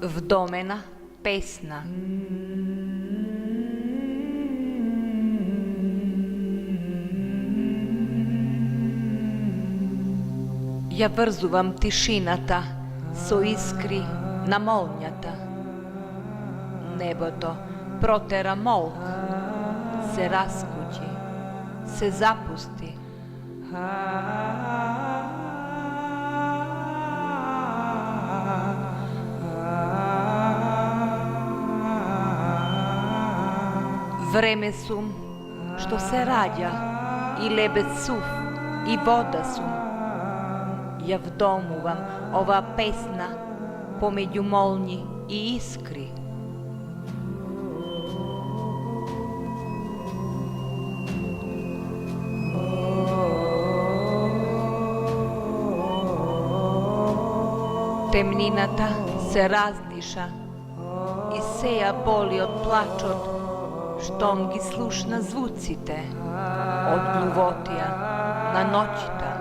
Вдомена песна. Ја врзувам тишината со искри на молњата. Небото протера молк, се раскуќи, се запусти. Време сум што се раѓа, и лебед сув, и вода сум. Ја вдомувам ова песна помеѓу молњи и искри. Темнината се раздиша и сеја боли од плачот, штом ги слушна звуците од глувотија на ноќта.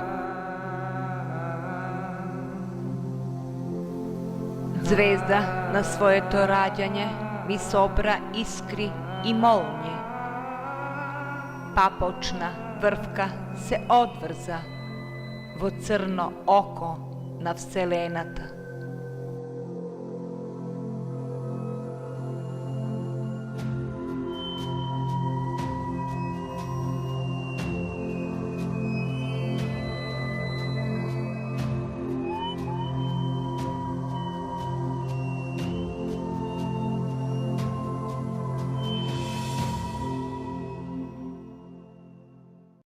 Звезда на своето раѓање ми собра искри и молњи. Папочна врвка се одврза во црно око на Вселената.